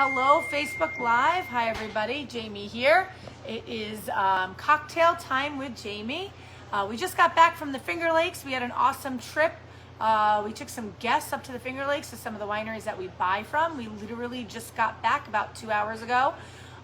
Hello, Facebook Live. Hi, everybody. Jamie here. It is cocktail time with Jamie. We just got back from the Finger Lakes. We had an awesome trip. We took some guests up to the Finger Lakes to some of the wineries that we buy from. We literally just got back about 2 hours ago,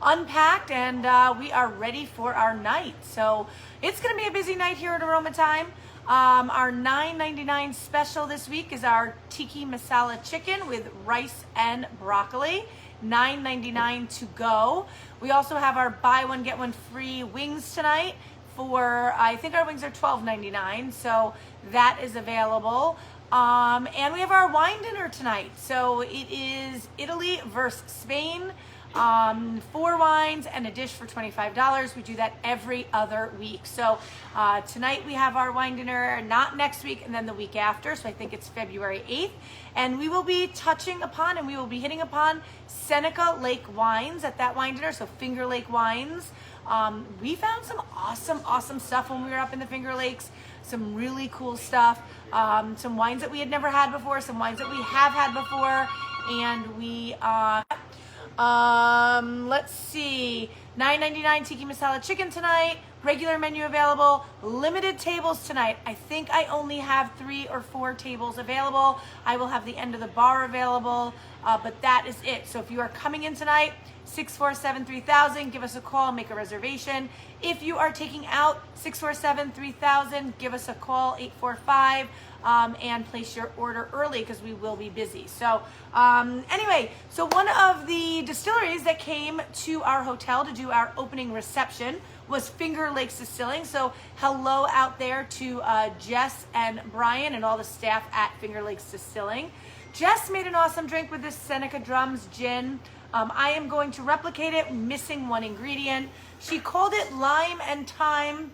unpacked, and we are ready for our night. So it's going to be a busy night here at Aroma Thyme. Our $9.99 special this week is our tiki masala chicken with rice and broccoli. $9.99 to go. We also have our buy one get one free wings tonight for, I think our wings are $12.99, so that is available. And we have our wine dinner tonight. So it is Italy versus Spain. 4 wines and a dish for $25. We do that every other week. So tonight we have our wine dinner, not next week and then the week after. So I think it's February 8th. And we will be touching upon and we will be hitting upon Seneca Lake wines at that wine dinner. So Finger Lake wines. We found some awesome stuff when we were up in the Finger Lakes. Some really cool stuff. Some wines that we had never had before. Some wines that we have had before. And we... let's see, $9.99 tiki masala chicken tonight, regular menu available, limited tables tonight. I think I only have 3 or 4 tables available. I will have the end of the bar available, but that is it. So if you are coming in tonight, 647-3000, give us a call, make a reservation. If you are taking out 647-3000, give us a call, 845, and place your order early because we will be busy. So anyway, so one of the distilleries that came to our hotel to do our opening reception was Finger Lakes Distilling. So hello out there to Jess and Brian and all the staff at Finger Lakes Distilling. Jess made an awesome drink with this Seneca Drums gin. I am going to replicate it, missing one ingredient. She called it lime and thyme.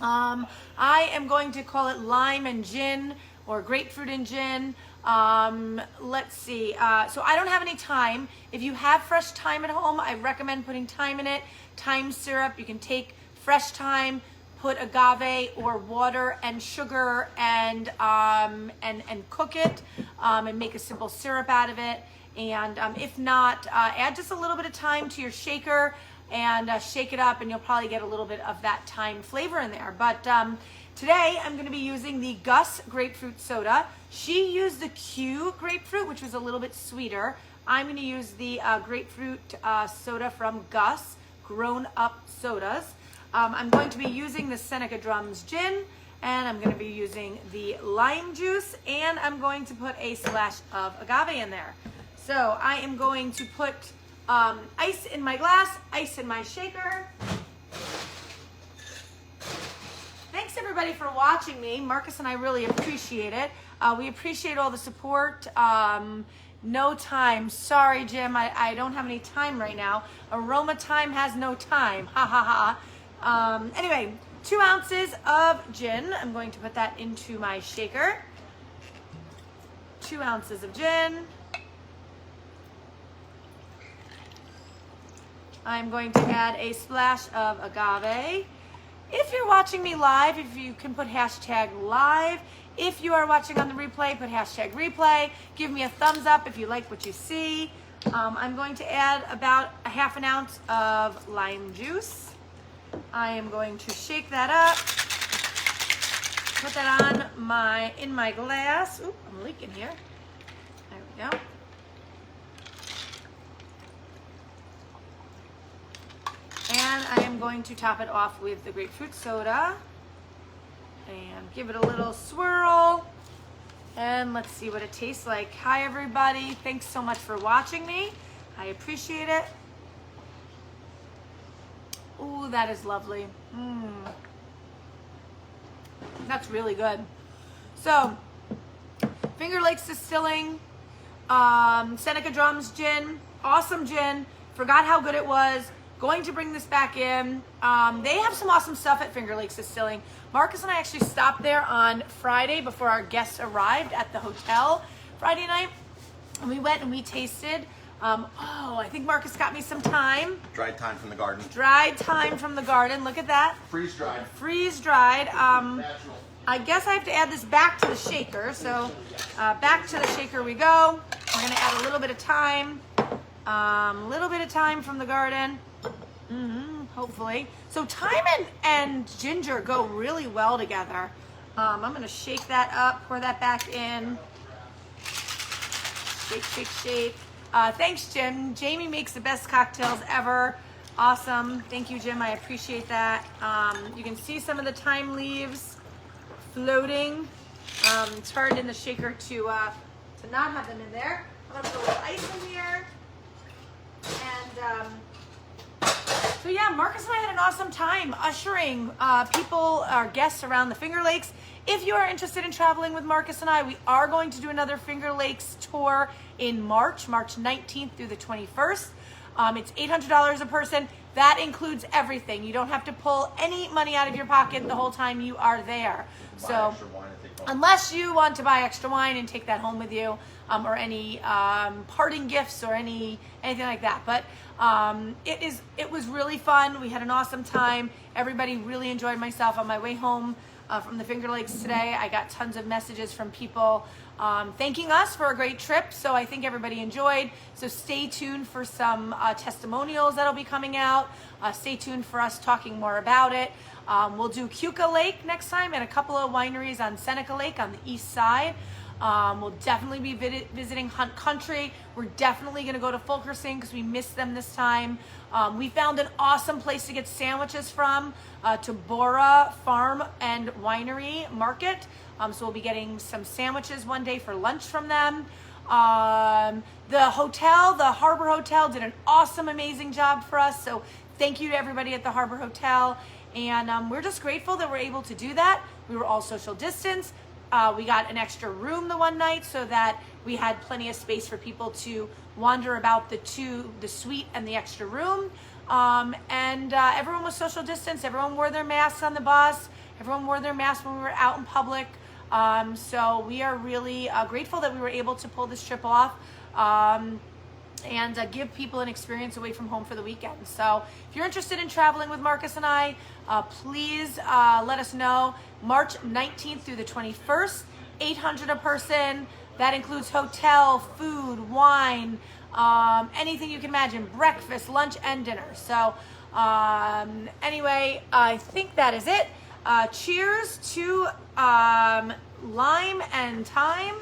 I am going to call it lime and gin or grapefruit and gin. Let's see. So I don't have any thyme. If you have fresh thyme at home, I recommend putting thyme in it. Thyme syrup. You can take fresh thyme, put agave or water and sugar and cook it and make a simple syrup out of it. And if not, add just a little bit of thyme to your shaker and shake it up, and you'll probably get a little bit of that thyme flavor in there. But today I'm going to be using the Gus grapefruit soda. She used the Q grapefruit, which was a little bit sweeter. I'm going to use the grapefruit soda from Gus, Grown Up Sodas. I'm going to be using the Seneca Drums gin, and I'm going to be using the lime juice, and I'm going to put a splash of agave in there. So I am going to put ice in my glass, ice in my shaker. Thanks everybody for watching me. Marcus and I really appreciate it. We appreciate all the support. No time. Sorry, Jim. I don't have any time right now. Aroma Thyme has no time. Ha ha ha. Anyway, 2 ounces of gin. I'm going to put that into my shaker. 2 ounces of gin. I'm going to add a splash of agave. If you're watching me live, if you can put hashtag live. If you are watching on the replay, put hashtag replay. Give me a thumbs up if you like what you see. I'm going to add about a half an ounce of lime juice. I am going to shake that up. Put that on in my glass. Oop, I'm leaking here. There we go. And I am going to top it off with the grapefruit soda and give it a little swirl. And let's see what it tastes like. Hi, everybody. Thanks so much for watching me. I appreciate it. Ooh, that is lovely. That's really good. So, Finger Lakes Distilling, Seneca Drums gin, awesome gin. Forgot how good it was. Going to bring this back in. They have some awesome stuff at Finger Lakes Distilling. Marcus and I actually stopped there on Friday before our guests arrived at the hotel Friday night. And we went and we tasted. I think Marcus got me some thyme. Dried thyme from the garden. Dried thyme from the garden. Look at that. Freeze dried. Freeze dried. Natural. I guess I have to add this back to the shaker. So back to the shaker we go. We're going to add a little bit of thyme. Little bit of thyme from the garden. Hopefully. So thyme and ginger go really well together. I'm going to shake that up, pour that back in. Shake, shake, shake. Thanks, Jim. Jamie makes the best cocktails ever. Awesome. Thank you, Jim. I appreciate that. You can see some of the thyme leaves floating. It's hard in the shaker to not have them in there. I'm going to put a little ice in here. And so yeah, Marcus and I had an awesome time ushering people, our guests around the Finger Lakes. If you are interested in traveling with Marcus and I, we are going to do another Finger Lakes tour in March 19th through the 21st. It's $800 a person. That includes everything. You don't have to pull any money out of your pocket the whole time you are there. So unless you want to buy extra wine and take that home with you, or any parting gifts or anything like that. But it was really fun. We had an awesome time. Everybody really enjoyed myself. On my way home from the Finger Lakes today, I got tons of messages from people thanking us for a great trip. So I think everybody enjoyed. So stay tuned for some testimonials that'll be coming out. Stay tuned for us talking more about it. We'll do Keuka Lake next time and a couple of wineries on Seneca Lake on the east side. We'll definitely be visiting Hunt Country. We're definitely going to go to Fulkerson because we missed them this time. We found an awesome place to get sandwiches from, Tabora Farm and Winery Market. So we'll be getting some sandwiches one day for lunch from them. The hotel, the Harbor Hotel, did an awesome, amazing job for us. So thank you to everybody at the Harbor Hotel. And we're just grateful that we're able to do that. We were all social distance. We got an extra room the one night so that we had plenty of space for people to wander about the suite and the extra room. Everyone was social distance. Everyone wore their masks on the bus. Everyone wore their masks when we were out in public. So we are really grateful that we were able to pull this trip off. And give people an experience away from home for the weekend. So if you're interested in traveling with Marcus and I, please let us know. March 19th through the 21st, $800 a person. That includes hotel, food, wine, anything you can imagine, breakfast, lunch, and dinner. So anyway, I think that is it. Cheers to lime and thyme.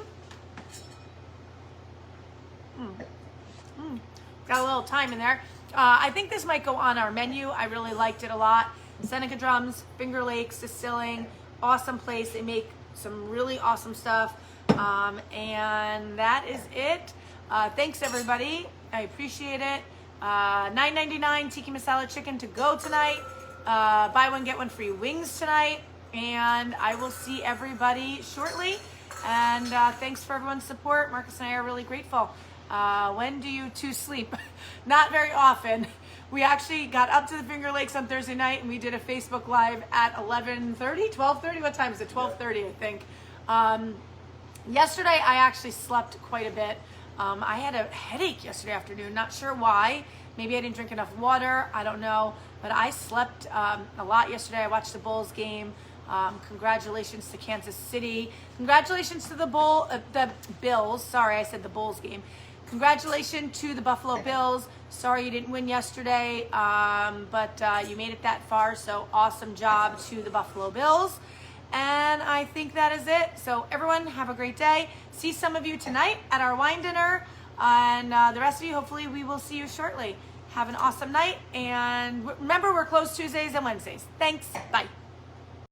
Got a little thyme in there. I think this might go on our menu. I really liked it a lot. Seneca Drums, Finger Lakes Distilling, awesome place. They make some really awesome stuff. And that is it. Thanks everybody. I appreciate it. $9.99 tiki masala chicken to go tonight. Buy one, get one free wings tonight. And I will see everybody shortly. And thanks for everyone's support. Marcus and I are really grateful. When do you two sleep? Not very often. We actually got up to the Finger Lakes on Thursday night and we did a Facebook Live at 11:30, 12:30. What time is it? 12:30, I think. Yesterday, I actually slept quite a bit. I had a headache yesterday afternoon. Not sure why. Maybe I didn't drink enough water. I don't know. But I slept a lot yesterday. I watched the Bulls game. Congratulations to Kansas City. Congratulations to the Bills. Sorry, I said the Bulls game. Congratulations to the Buffalo Bills. Sorry you didn't win yesterday, but you made it that far, so awesome job to the Buffalo Bills. And I think that is it. So everyone, have a great day. See some of you tonight at our wine dinner, and the rest of you, hopefully we will see you shortly. Have an awesome night, and remember, we're closed Tuesdays and Wednesdays. Thanks. Bye.